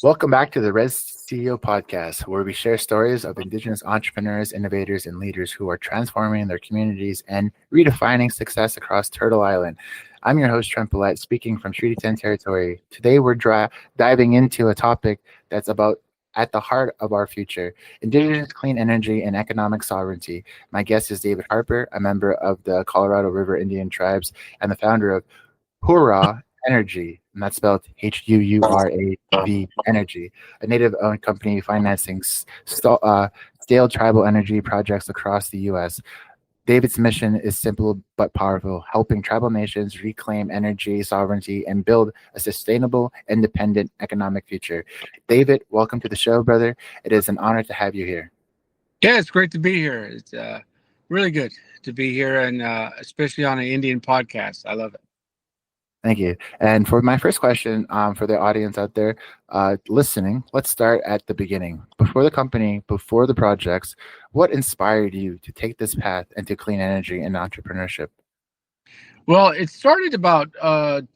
Welcome back to the RezToCEO podcast, where we share stories of Indigenous entrepreneurs, innovators, and leaders who are transforming their communities and redefining success across Turtle Island. I'm your host, Trent Billette, speaking from Treaty 10 territory. Today, we're diving into a topic that's about at the heart of our future, Indigenous clean energy and economic sovereignty. My guest is David Harper, a member of the Colorado River Indian Tribes and the founder of HuuRav Energy, and that's spelled HuuRav Energy, a native-owned company financing scaled tribal energy projects across the U.S. David's mission is simple but powerful, helping tribal nations reclaim energy sovereignty and build a sustainable, independent economic future. David, welcome to the show, brother. It is an honor to have you here. Yeah, it's great to be here. It's really good to be here, and especially on an Indian podcast. I love it. Thank you. And for my first question, for the audience out there listening, let's start at the beginning. Before the company, before the projects, what inspired you to take this path into clean energy and entrepreneurship? Well, it started about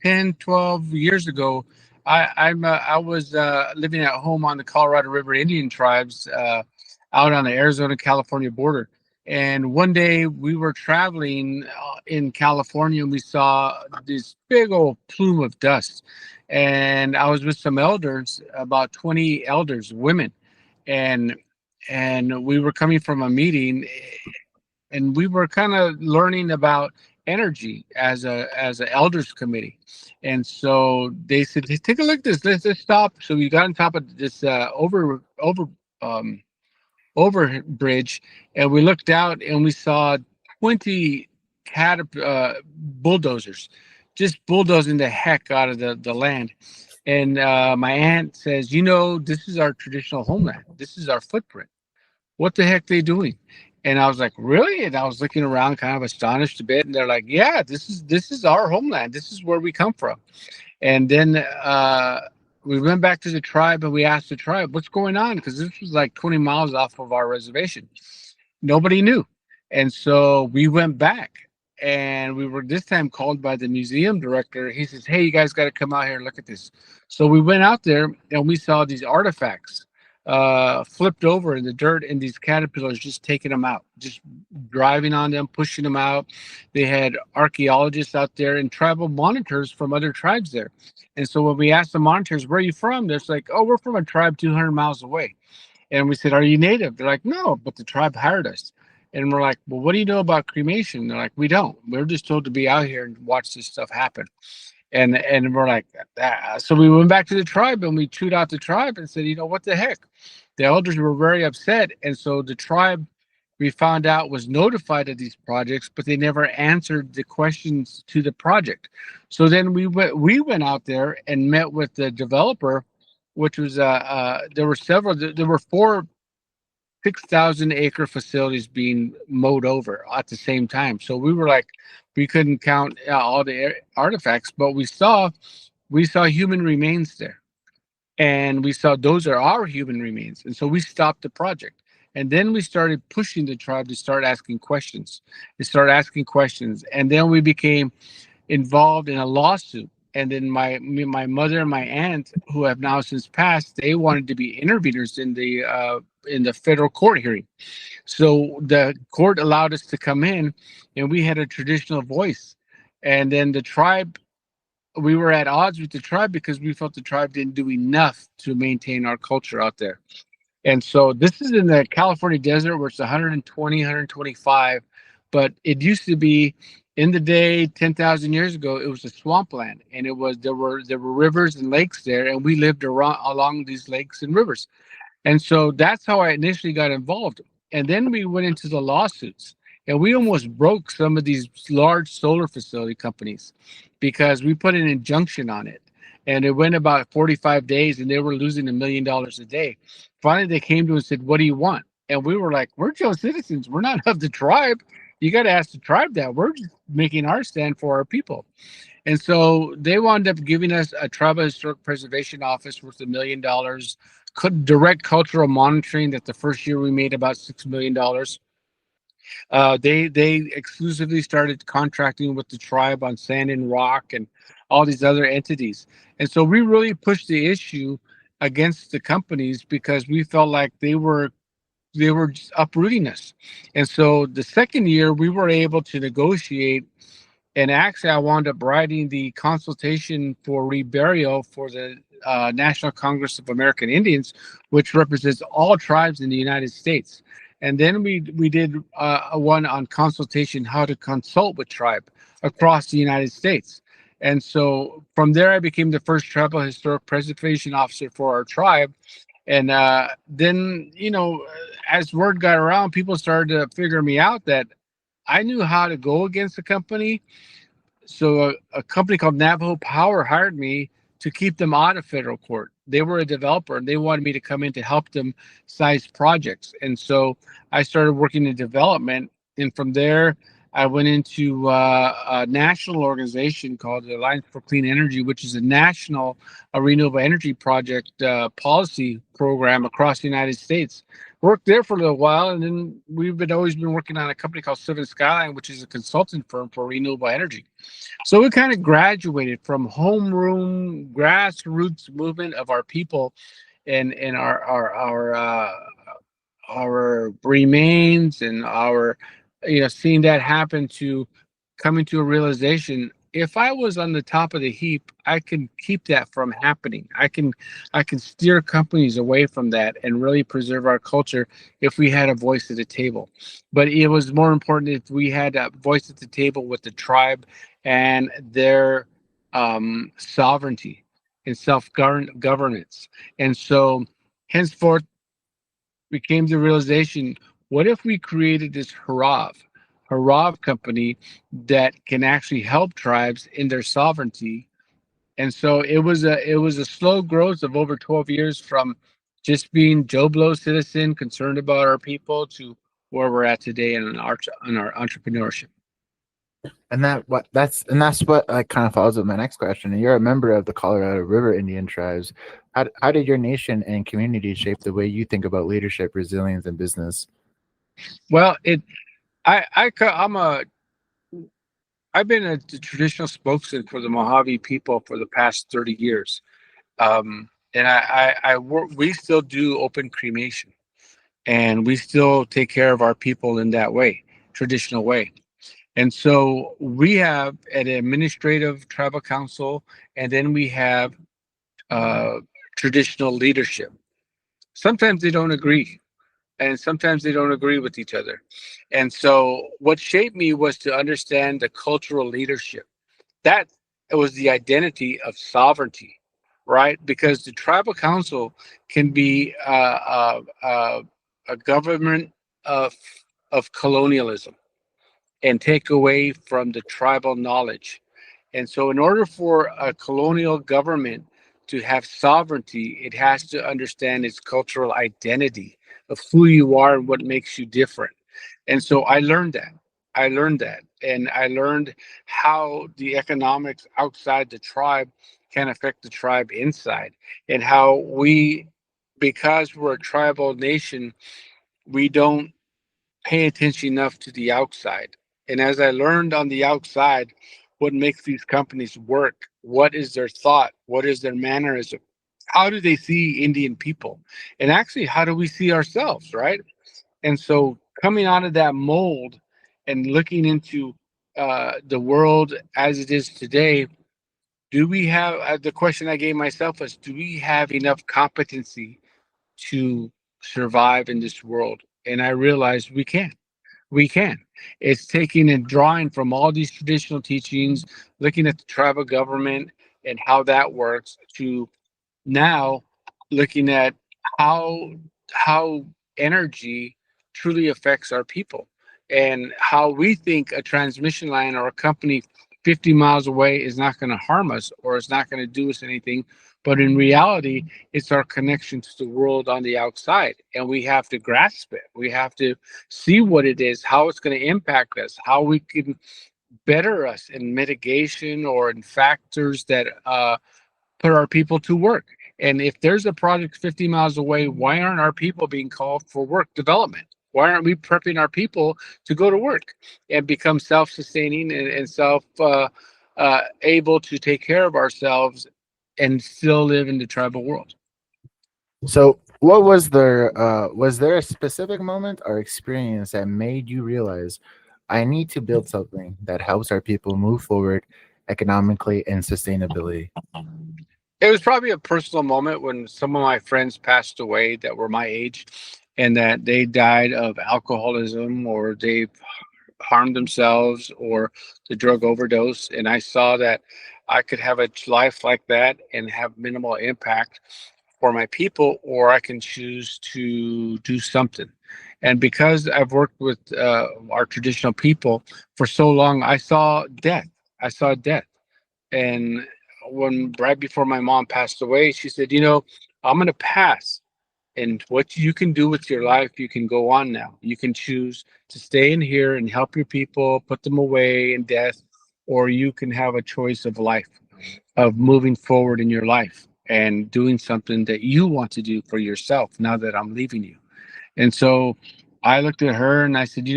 10, 12 years ago. I was living at home on the Colorado River Indian Tribes out on the Arizona-California border. And one day we were traveling in California and we saw this big old plume of dust. And I was with some elders, about 20 elders, women. And we were coming from a meeting and we were kind of learning about energy as an elders committee. And so they said, hey, take a look at this. Let's stop. So we got on top of this over bridge, and we looked out and we saw 20 bulldozers just bulldozing the heck out of the land. And my aunt says, this is our traditional homeland. This is our footprint. What the heck are they doing? And I was like, really? And I was looking around kind of astonished a bit, and they're like, yeah, this is our homeland. This is where we come from. And then we went back to the tribe and we asked the tribe, what's going on? Because this was like 20 miles off of our reservation. Nobody knew. And so we went back and we were this time called by the museum director. He says, hey, you guys got to come out here and look at this. So we went out there and we saw these artifacts flipped over in the dirt, and these caterpillars just taking them out, just driving on them, pushing them out. They had archaeologists out there and tribal monitors from other tribes there. And so when we asked the monitors, where are you from? They're like, oh, we're from a tribe 200 miles away. And we said, are you native? They're like, no, but the tribe hired us. And we're like, well, what do you know about cremation? They're like, we don't. We're just told to be out here and watch this stuff happen. And we're like, so we went back to the tribe and we chewed out the tribe and said, what the heck? The elders were very upset. And so the tribe, we found out, was notified of these projects, but they never answered the questions to the project. So then we went out there and met with the developer, which was there were 4 6,000-acre facilities being mowed over at the same time. So we were like, we couldn't count all the artifacts, but we saw human remains there. And we saw those are our human remains. And so we stopped the project. And then we started pushing the tribe to start asking questions. And then we became involved in a lawsuit. And then my mother and my aunt, who have now since passed, they wanted to be interveners in the federal court hearing. So the court allowed us to come in, and we had a traditional voice. And then the tribe, we were at odds with the tribe because we felt the tribe didn't do enough to maintain our culture out there. And so this is in the California desert where it's 120, 125, but it used to be, in the day 10,000 years ago, it was a swampland, and there were rivers and lakes there, and we lived along these lakes and rivers. And so that's how I initially got involved. And then we went into the lawsuits, and we almost broke some of these large solar facility companies because we put an injunction on it. And it went about 45 days, and they were losing $1 million a day. Finally, they came to us and said, what do you want? And we were like, we're just citizens. We're not of the tribe. You got to ask the tribe that. We're just making our stand for our people. And so they wound up giving us a tribal historic preservation office worth $1 million, direct cultural monitoring that the first year we made about $6 million. They exclusively started contracting with the tribe on sand and rock and all these other entities. And so we really pushed the issue against the companies because we felt like they were just uprooting us. And so the second year we were able to negotiate, and actually I wound up writing the consultation for reburial for the National Congress of American Indians, which represents all tribes in the United States. And then we did one on consultation, how to consult with tribe across the United States. And so from there, I became the first tribal historic preservation officer for our tribe. And then, as word got around, people started to figure me out that I knew how to go against the company. So a company called Navajo Power hired me to keep them out of federal court. They were a developer and they wanted me to come in to help them size projects. And so I started working in development. And from there, I went into a national organization called the Alliance for Clean Energy, which is a national renewable energy project policy program across the United States. Worked there for a little while, and then we've always been working on a company called Southern Skyline, which is a consulting firm for renewable energy. So we kind of graduated from homeroom grassroots movement of our people and our remains and our seeing that happen to coming to a realization. If I was on the top of the heap, I can keep that from happening. I can steer companies away from that and really preserve our culture if we had a voice at the table. But it was more important if we had a voice at the table with the tribe and their sovereignty and self-governance. And so henceforth became the realization, what if we created this HuuRav company that can actually help tribes in their sovereignty? And so it was a slow growth of over 12 years from just being Joe Blow citizen concerned about our people to where we're at today in our entrepreneurship. And that's what like kind of follows with my next question. And you're a member of the Colorado River Indian tribes. How did your nation and community shape the way you think about leadership, resilience, and business? Well, I've been a traditional spokesman for the Mojave people for the past 30 years. And I work, we still do open cremation, and we still take care of our people in that way, traditional way. And so we have an administrative tribal council, and then we have traditional leadership. Sometimes they don't agree, and sometimes they don't agree with each other. And so what shaped me was to understand the cultural leadership. That was the identity of sovereignty, right? Because the tribal council can be a government of colonialism and take away from the tribal knowledge. And so in order for a colonial government to have sovereignty, it has to understand its cultural identity of who you are and what makes you different. And so I learned that. And I learned how the economics outside the tribe can affect the tribe inside, and how because we're a tribal nation, we don't pay attention enough to the outside. And as I learned on the outside, what makes these companies work, what is their thought, what is their mannerism, how do they see Indian people, and actually how do we see ourselves, right? And so coming out of that mold and looking into the world as it is today, do we have the question I gave myself was, do we have enough competency to survive in this world? And I realized we can. We can. It's taking and drawing from all these traditional teachings, looking at the tribal government and how that works, to now looking at how energy truly affects our people, and how we think a transmission line or a company 50 miles away is not going to harm us or it's not going to do us anything. But in reality, it's our connection to the world on the outside, and we have to grasp it. We have to see what it is, how it's going to impact us, how we can better us in mitigation or in factors that put our people to work. And if there's a project 50 miles away, why aren't our people being called for work development? Why aren't we prepping our people to go to work and become self-sustaining and self able to take care of ourselves and still live in the tribal world? So, what was there a specific moment or experience that made you realize I need to build something that helps our people move forward economically and sustainability? It was probably a personal moment when some of my friends passed away that were my age, and that they died of alcoholism, or they harmed themselves, or the drug overdose. And I saw that I could have a life like that and have minimal impact for my people, or I can choose to do something. And because I've worked with our traditional people for so long, I saw death. I saw death. And when right before my mom passed away, she said, I'm going to pass. And what you can do with your life, you can go on now. You can choose to stay in here and help your people, put them away in death, or you can have a choice of life, of moving forward in your life and doing something that you want to do for yourself now that I'm leaving you. And so I looked at her and I said,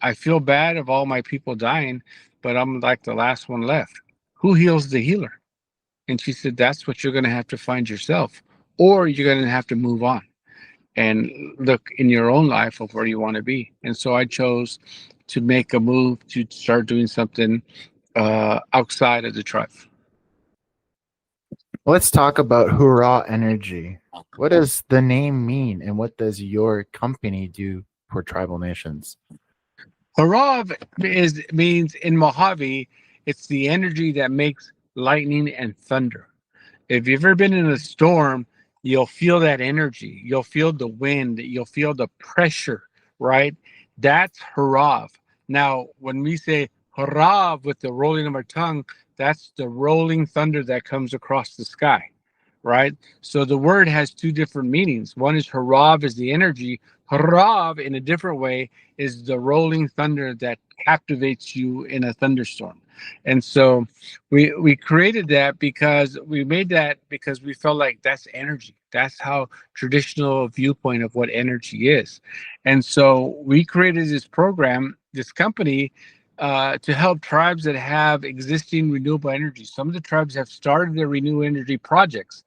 I feel bad of all my people dying, but I'm like the last one left. Who heals the healer? And she said, that's what you're going to have to find yourself, or you're going to have to move on and look in your own life of where you want to be. And so I chose to make a move to start doing something outside of the tribe. Let's talk about HuuRav Energy. What does the name mean, and what does your company do for tribal nations? HuuRav means in Mojave, it's the energy that makes lightning and thunder. If you've ever been in a storm, you'll feel that energy. You'll feel the wind. You'll feel the pressure, right? That's HuuRav. Now, when we say HuuRav with the rolling of our tongue, that's the rolling thunder that comes across the sky, right? So the word has two different meanings. One is HuuRav is the energy. HuuRav, in a different way, is the rolling thunder that captivates you in a thunderstorm. And so we created that because we made that because we felt like that's energy. That's how traditional viewpoint of what energy is. And so we created this program, this company, to help tribes that have existing renewable energy. Some of the tribes have started their renewable energy projects,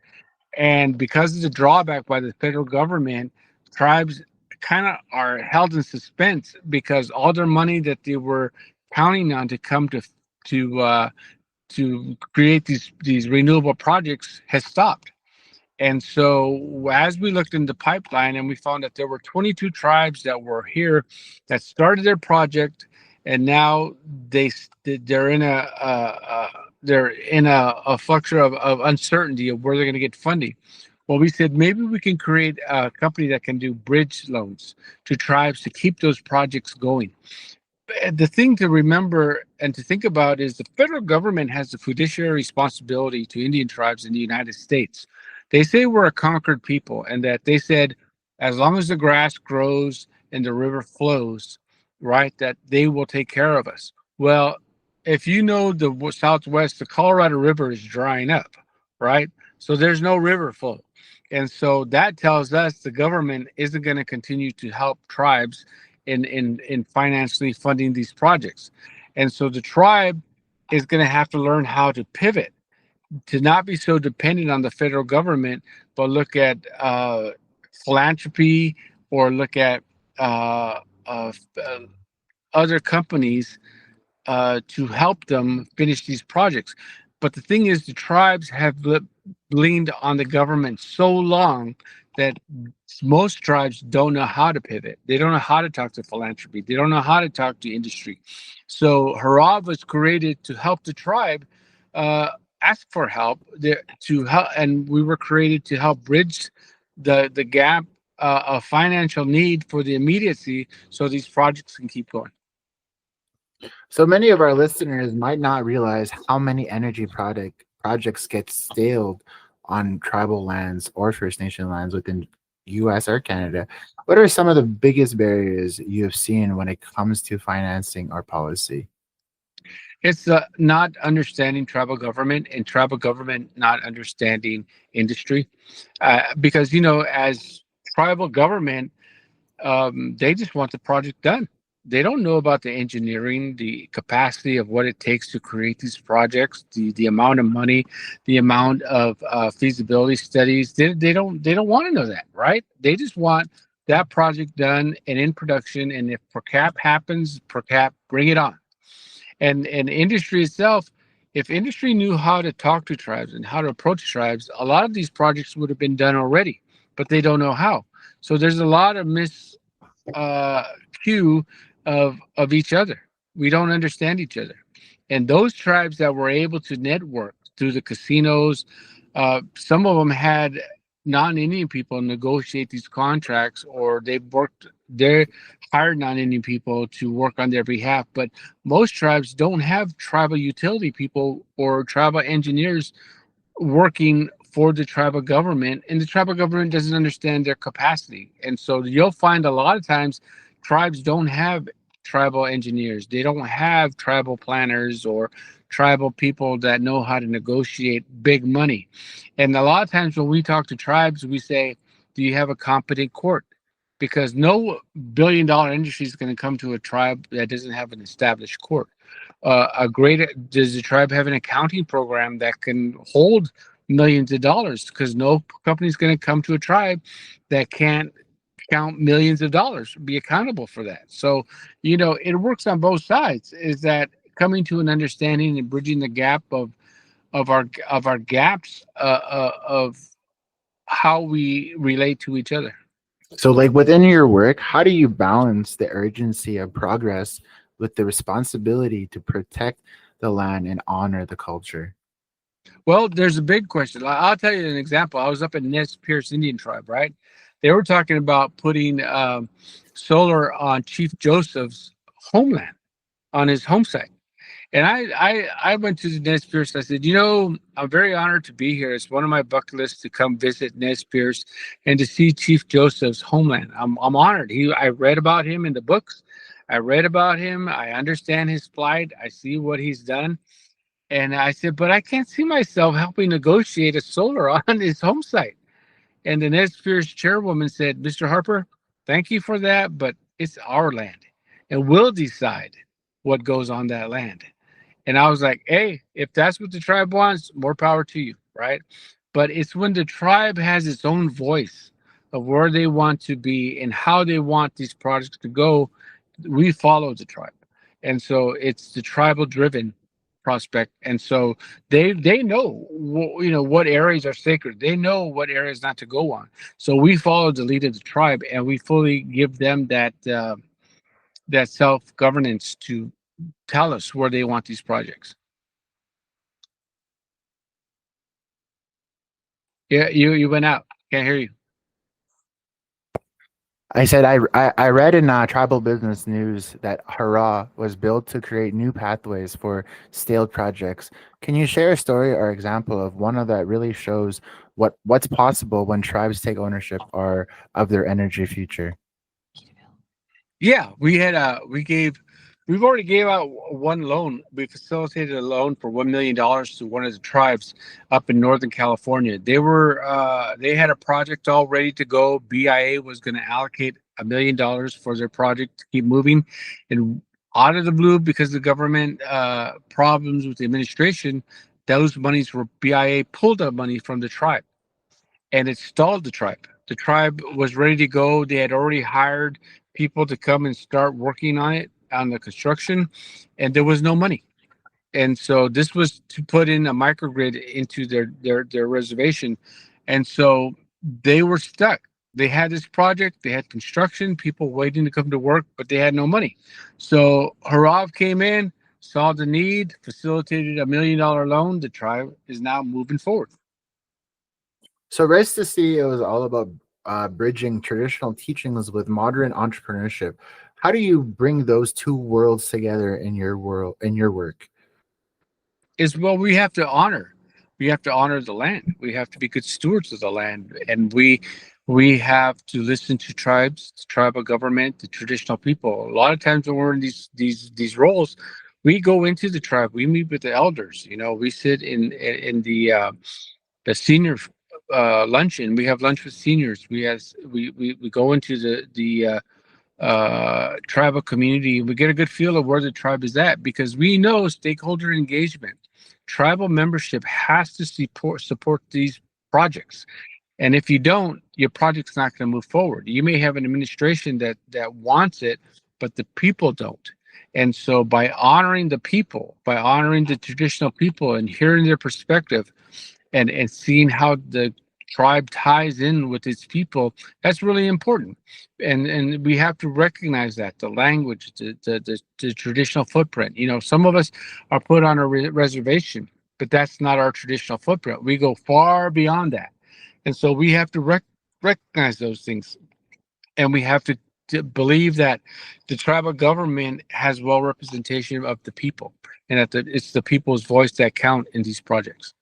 and because of the drawback by the federal government, tribes kind of are held in suspense because all their money that they were counting on to come to to create these renewable projects has stopped. And so as we looked in the pipeline and we found that there were 22 tribes that were here that started their project, and now they're in a flucture of uncertainty of where they're going to get funding. Well, we said maybe we can create a company that can do bridge loans to tribes to keep those projects going. The thing to remember and to think about is the federal government has the fiduciary responsibility to Indian tribes in the United States. They say we're a conquered people, and that they said as long as the grass grows and the river flows, right, that they will take care of us. Well, if you know the Southwest, the Colorado River is drying up, right? So there's no river flow. And so that tells us the government isn't going to continue to help tribes in financially funding these projects. And so the tribe is going to have to learn how to pivot to not be so dependent on the federal government, but look at philanthropy, or look at uh, uh, uh, other companies to help them finish these projects. But the thing is, the tribes have leaned on the government so long that most tribes don't know how to pivot. They don't know how to talk to philanthropy. They don't know how to talk to industry. So HuuRav was created to help the tribe uh, ask for help. To help, and we were created to help bridge the gap of financial need for the immediacy, so these projects can keep going. So many of our listeners might not realize how many energy projects get staled on tribal lands or First Nation lands within US or Canada. What are some of the biggest barriers you have seen when it comes to financing or policy? It's not understanding tribal government, and tribal government not understanding industry, because as tribal government, they just want the project done. They don't know about the engineering, the capacity of what it takes to create these projects, the amount of money, the amount of feasibility studies. They don't want to know that, right? They just want that project done and in production. And if per cap happens, per cap, bring it on. And industry itself, if industry knew how to talk to tribes and how to approach tribes, a lot of these projects would have been done already, but they don't know how. So there's a lot of cue of each other. We don't understand each other. And those tribes that were able to network through the casinos, some of them had non-Indian people negotiate these contracts, or they hired non-Indian people to work on their behalf. But most tribes don't have tribal utility people or tribal engineers working for the tribal government, and the tribal government doesn't understand their capacity. And so you'll find a lot of times tribes don't have tribal engineers, they don't have tribal planners or tribal people that know how to negotiate big money. And a lot of times when we talk to tribes, we say, do you have a competent court? Because no billion-dollar industry is going to come to a tribe that doesn't have an established court. Does the tribe have an accounting program that can hold millions of dollars? Because no company is going to come to a tribe that can't count millions of dollars, be accountable for that. So, it works on both sides. Is that coming to an understanding and bridging the gap of our gaps of how we relate to each other. So, like within your work, how do you balance the urgency of progress with the responsibility to protect the land and honor the culture? Well, there's a big question. I'll tell you an example. I was up in Nez Perce Indian tribe, right? They were talking about putting solar on Chief Joseph's homeland, on his home site. And I went to the Nez Perce. I said, I'm very honored to be here. It's one of my bucket lists to come visit Nez Perce and to see Chief Joseph's homeland. I'm honored. I read about him in the books. I read about him. I understand his plight. I see what he's done. And I said, but I can't see myself helping negotiate a solar on his home site. And the Nez Perce chairwoman said, Mr. Harper, thank you for that, but it's our land, and we'll decide what goes on that land. And I was like, hey, if that's what the tribe wants, more power to you, right? But it's when the tribe has its own voice of where they want to be and how they want these projects to go, we follow the tribe. And so it's the tribal driven prospect. And so they know, what areas are sacred. They know what areas not to go on. So we follow the lead of the tribe, and we fully give them that self-governance to tell us where they want these projects. Yeah, you went out. Can't hear you. I said I read in Tribal Business News that HuuRav was built to create new pathways for stalled projects. Can you share a story or example of one of that really shows what's possible when tribes take ownership of their energy future? Yeah, we've already gave out one loan. We facilitated a loan for $1 million to one of the tribes up in Northern California. They had a project all ready to go. BIA was going to allocate $1 million for their project to keep moving. And out of the blue, because of the government problems with the administration, those monies were BIA pulled that money from the tribe, and it stalled the tribe. The tribe was ready to go. They had already hired people to come and start working on the construction, and there was no money. And so this was to put in a microgrid into their reservation. And so they were stuck. They had this project, they had construction, people waiting to come to work, but they had no money. So HuuRav came in, saw the need, facilitated $1 million loan. The tribe is now moving forward. So RezToCEO is all about bridging traditional teachings with modern entrepreneurship. How do you bring those two worlds together in your work? We have to honor the land. We have to be good stewards of the land, and we have to listen to tribes, the tribal government, the traditional people. A lot of times when we're in these roles, we go into the tribe, we meet with the elders. We sit in the senior luncheon. We have lunch with seniors. We go into the tribal community. We get a good feel of where the tribe is at, because we know stakeholder engagement, tribal membership has to support these projects. And if you don't, your project's not going to move forward. You may have an administration that wants it, but the people don't. And so by honoring the people, by honoring the traditional people and hearing their perspective, and seeing how the tribe ties in with its people, that's really important. And we have to recognize that the language, the traditional footprint. Some of us are put on a reservation, but that's not our traditional footprint. We go far beyond that. And so we have to recognize those things, and we have to believe that the tribal government has well representation of the people, and that it's the people's voice that count in these projects.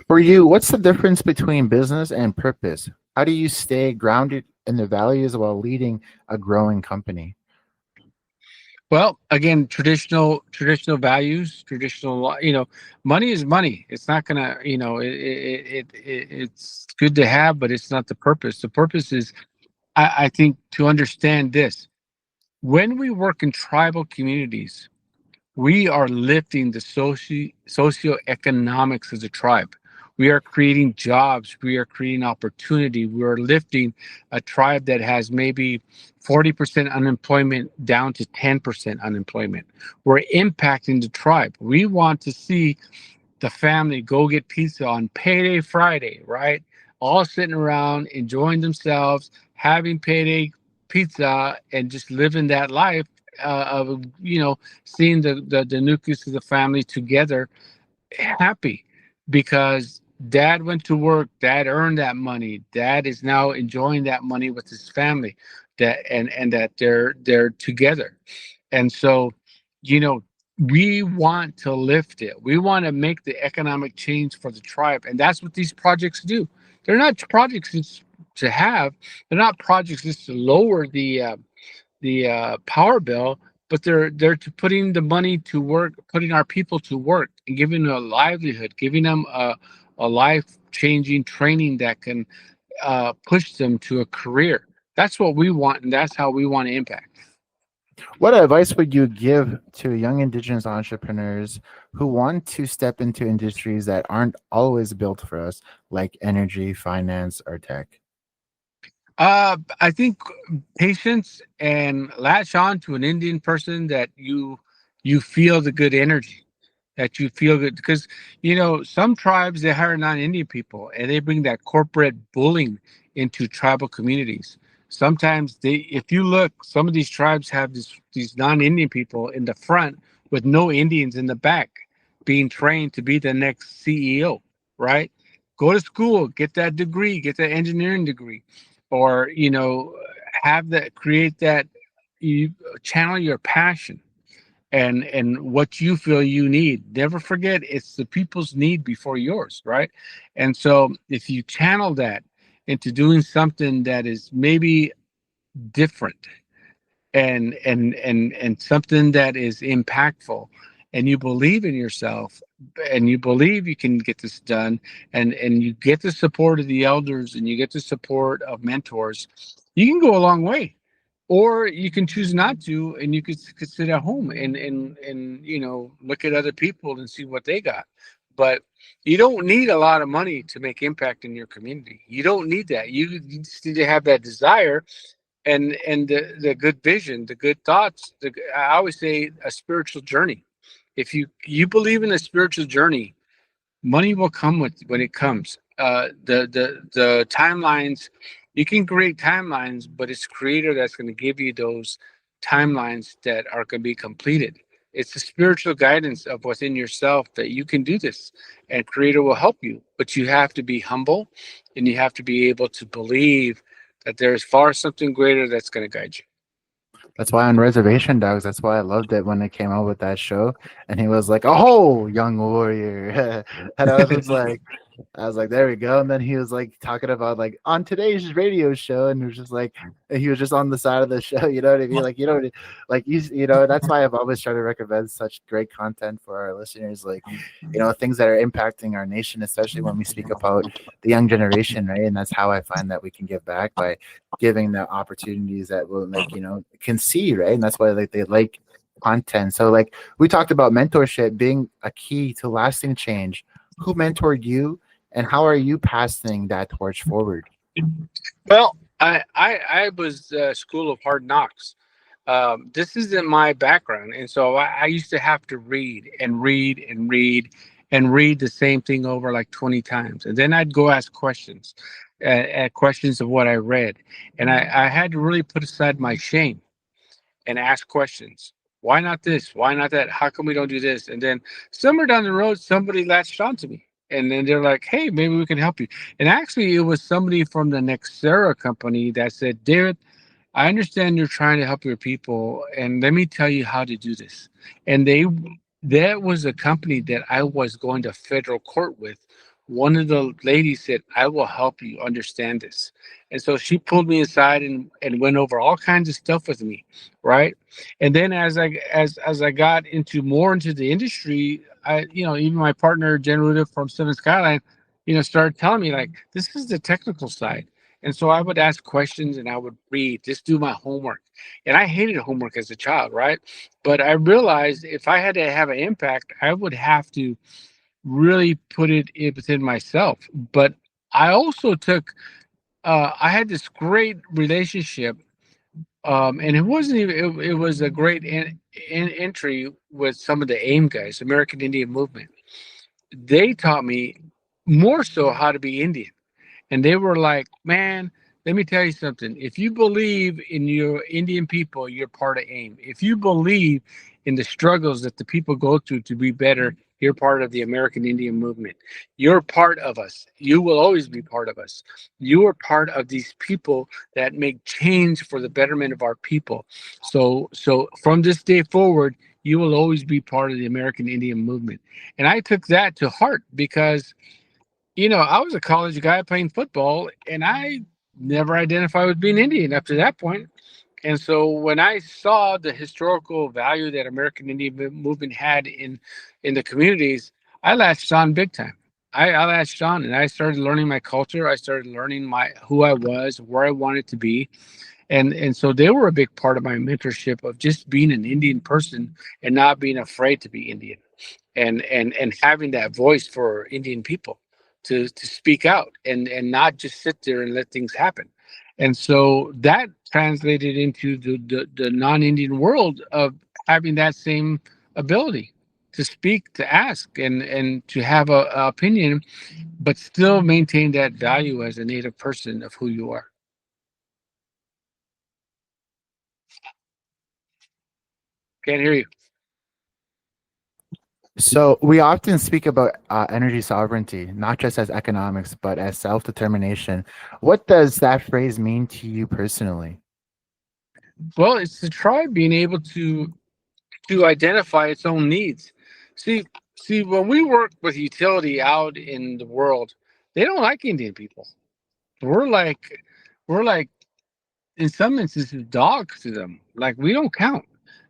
For you, what's the difference between business and purpose? How do you stay grounded in the values while leading a growing company? Well, again, traditional values, money is money. It's not gonna, it's good to have, but it's not the purpose. The purpose is, I think, to understand this. When we work in tribal communities, we are lifting the socioeconomics of the tribe. We are creating jobs. We are creating opportunity. We are lifting a tribe that has maybe 40% unemployment down to 10% unemployment. We're impacting the tribe. We want to see the family go get pizza on payday Friday, right? All sitting around, enjoying themselves, having payday pizza, and just living that life of seeing the nucleus of the family together, happy, because dad went to work, dad earned that money, dad is now enjoying that money with his family, and that they're together. And so we want to lift it. We want to make the economic change for the tribe, and that's what these projects do. They're not projects just to have. They're not projects just to lower the power bill, but they're to putting the money to work, putting our people to work, and giving them a livelihood, giving them a life-changing training that can push them to a career. That's what we want, and that's how we want to impact. What advice would you give to young Indigenous entrepreneurs who want to step into industries that aren't always built for us, like energy, finance, or tech? I think patience, and latch on to an Indian person that you feel the good energy, that you feel good, because some tribes, they hire non-Indian people and they bring that corporate bullying into tribal communities. Sometimes if you look, some of these tribes have these non-Indian people in the front with no Indians in the back, being trained to be the next CEO, right? Go to school, get that degree, get that engineering degree, or have that, create that, you channel your passion and what you feel you need. Never forget, it's the people's need before yours, right? And so if you channel that into doing something that is maybe different, and something that is impactful, and you believe in yourself, and you believe you can get this done, and you get the support of the elders, and you get the support of mentors, you can go a long way. Or you can choose not to, and you could sit at home and look at other people and see what they got. But you don't need a lot of money to make impact in your community. You don't need that. You just need to have that desire, and the good vision, the good thoughts. I always say a spiritual journey. If you believe in a spiritual journey, money will come when it comes. The timelines, you can create timelines, but it's creator that's going to give you those timelines that are going to be completed. It's the spiritual guidance of within yourself that you can do this, and creator will help you. But you have to be humble, and you have to be able to believe that there's far something greater that's going to guide you. That's why on Reservation Dogs, that's why I loved it when they came out with that show. And he was like, "Oh, young warrior." And I was just like, I was like, there we go. And then he was like talking about like on today's radio show, and it was just like he was just on the side of the show. You know what I mean? Like like you know that's why I've always tried to recommend such great content for our listeners. Like things that are impacting our nation, especially when we speak about the young generation, right? And that's how I find that we can give back by giving the opportunities that will can see, right? And that's why they like content. So like we talked about mentorship being a key to lasting change. Who mentored you, and how are you passing that torch forward? Well, I was School of Hard Knocks. This isn't my background, and so I used to have to read and read and read and read the same thing over like 20 times, and then I'd go ask questions, questions of what I read, and I had to really put aside my shame and ask questions. Why not this? Why not that? How come we don't do this? And then somewhere down the road, somebody latched onto me. And then they're like, hey, maybe we can help you. And actually, it was somebody from the Nexera company that said, David, I understand you're trying to help your people, and let me tell you how to do this. And that was a company that I was going to federal court with. One of the ladies said, I will help you understand this. And so she pulled me aside and went over all kinds of stuff with me, right? And then as I got more into the industry, even my partner Jen Ruda from Seven Skyline, started telling me like this is the technical side. And so I would ask questions and I would read, just do my homework. And I hated homework as a child, right? But I realized if I had to have an impact, I would have to really put it within myself. But I also I had this great relationship, and it wasn't even, it was a great entry with some of the AIM guys, American Indian Movement. They taught me more so how to be Indian. And they were like, man, let me tell you something. If you believe in your Indian people, you're part of AIM. If you believe in the struggles that the people go through to be better, you're part of the American Indian movement. You're part of us. You will always be part of us. You are part of these people that make change for the betterment of our people. So from this day forward, you will always be part of the American Indian movement. And I took that to heart because I was a college guy playing football, and I never identified with being Indian up to that point. And so when I saw the historical value that American Indian movement had in the communities, I latched on big time. I latched on and I started learning my culture. I started learning who I was, where I wanted to be. And so they were a big part of my mentorship of just being an Indian person and not being afraid to be Indian and having that voice for Indian people to speak out and not just sit there and let things happen. And so that translated into the non-Indian world of having that same ability to speak, to ask, and to have a opinion, but still maintain that value as a Native person of who you are. Can't hear you. So we often speak about energy sovereignty, not just as economics, but as self-determination. What does that phrase mean to you personally? Well, it's the tribe being able to identify its own needs. See, when we work with utility out in the world, they don't like Indian people. We're like, we're like, in some instances, dogs to them. Like we don't count.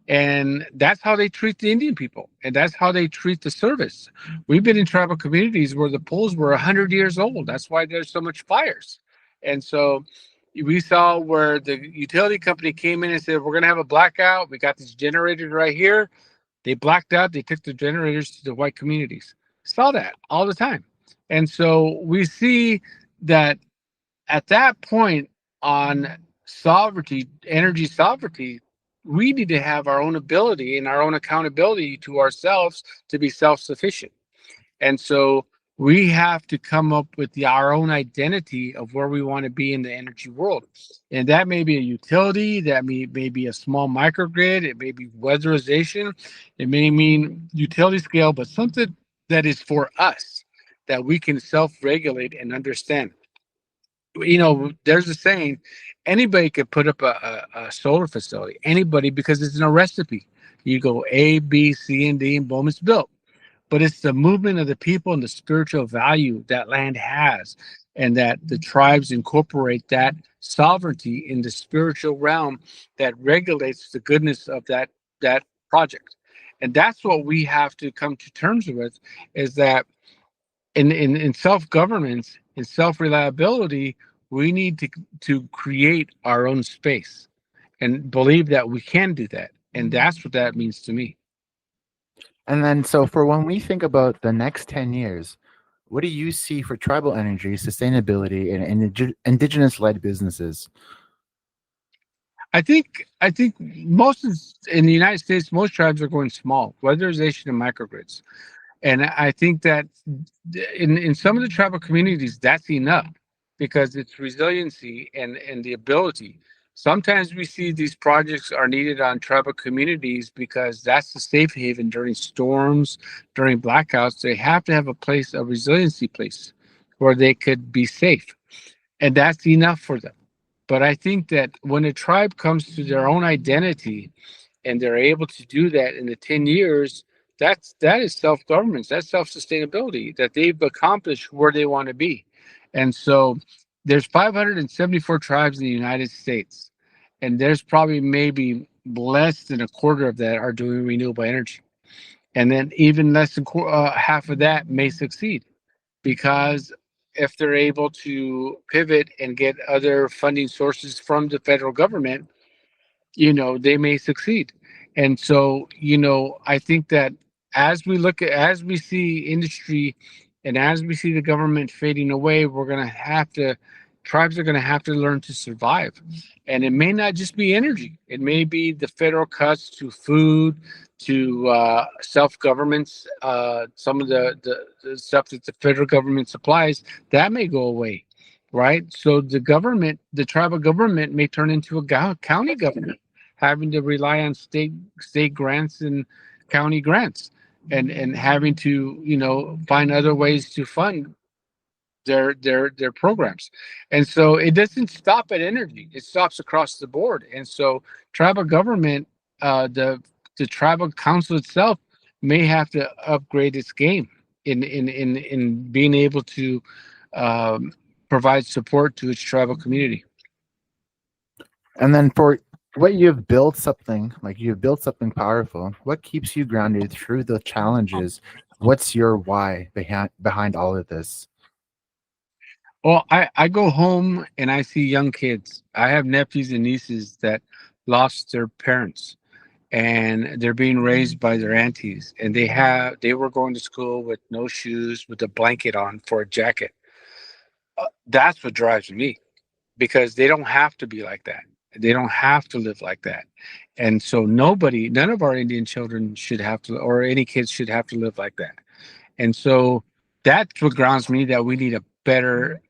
And that's how they treat the Indian people. And that's how they treat the service. We've been in tribal communities where the poles were 100 years old. That's why there's so much fires. And so we saw where the utility company came in and said, we're going to have a blackout. We got these generators right here. They blacked out. They took the generators to the white communities. Saw that all the time. And so we see that at that point on sovereignty, energy sovereignty, we need to have our own ability and our own accountability to ourselves to be self-sufficient. And so we have to come up with our own identity of where we want to be in the energy world. And that may be a utility, that may be a small microgrid, it may be weatherization, it may mean utility scale, but something that is for us, that we can self-regulate and understand. There's a saying, anybody could put up a solar facility, anybody, because it's in a recipe. You go A, B, C, and D, and boom, it's built. but it's the movement of the people and the spiritual value that land has, and that the tribes incorporate that sovereignty in the spiritual realm that regulates the goodness of that project. And that's what we have to come to terms with, is that in self-governance, in self-reliability, we need to create our own space and believe that we can do that. And that's what that means to me. And then, so for when we think about the next 10 years, what do you see for tribal energy, sustainability, and indigenous-led businesses? I think most in the United States, most tribes are going small, weatherization and microgrids. And I think that in some of the tribal communities, that's enough, because it's resiliency and the ability. Sometimes we see these projects are needed on tribal communities because that's the safe haven during storms, during blackouts. They have to have a place, a resiliency place, where they could be safe. And that's enough for them. But I think that when a tribe comes to their own identity and they're able to do that in the 10 years, that is self-governance, that's self-sustainability, that they've accomplished where they want to be. And so there's 574 tribes in the United States, and there's probably maybe less than a quarter of that are doing renewable energy. And then even less than half of that may succeed, because if they're able to pivot and get other funding sources from the federal government, they may succeed. And so, I think that as we see industry and as we see the government fading away, tribes are going to have to learn to survive. And it may not just be energy. It may be the federal cuts to food, to self-governments, some of the stuff that the federal government supplies, that may go away, right? So the tribal government may turn into a county government, having to rely on state grants and county grants, and having to find other ways to fund their programs. And so it doesn't stop at energy, it stops across the board. And so tribal government, the tribal council itself may have to upgrade its game in being able to provide support to its tribal community. And then for what you've built something powerful. What keeps you grounded through the challenges? What's your why behind all of this? Well, I go home and I see young kids. I have nephews and nieces that lost their parents, and they're being raised by their aunties, and they were going to school with no shoes, with a blanket on for a jacket. That's what drives me, because they don't have to be like that. They don't have to live like that. And so none of our Indian children should have to, or any kids should have to live like that. And so that's what grounds me, that we need a better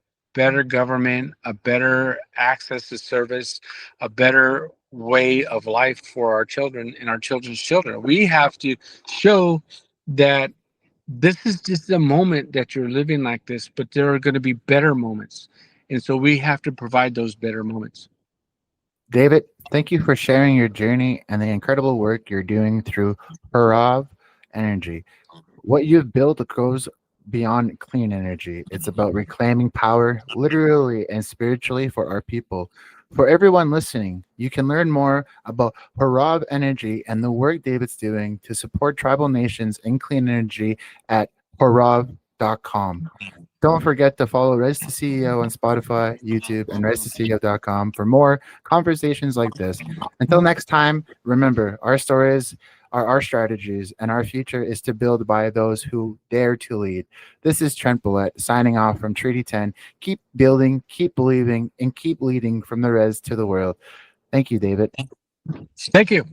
government, a better access to service, a better way of life for our children and our children's children. We have to show that this is just a moment that you're living like this, but there are going to be better moments. And so we have to provide those better moments. David, thank you for sharing your journey and the incredible work you're doing through HuuRav Energy. What you've built goes beyond clean energy. It's about reclaiming power, literally and spiritually, for our people. For everyone listening, you can learn more about HuuRav Energy and the work David's doing to support tribal nations in clean energy at HuuRav.com. Don't forget to follow RezToCEO on Spotify, YouTube, and RezToCEO.com for more conversations like this. Until next time, remember, our stories are our strategies, and our future is to build by those who dare to lead. This is Trent Billette signing off from Treaty 10. Keep building, keep believing, and keep leading from the res to the world. Thank you, David. Thank you.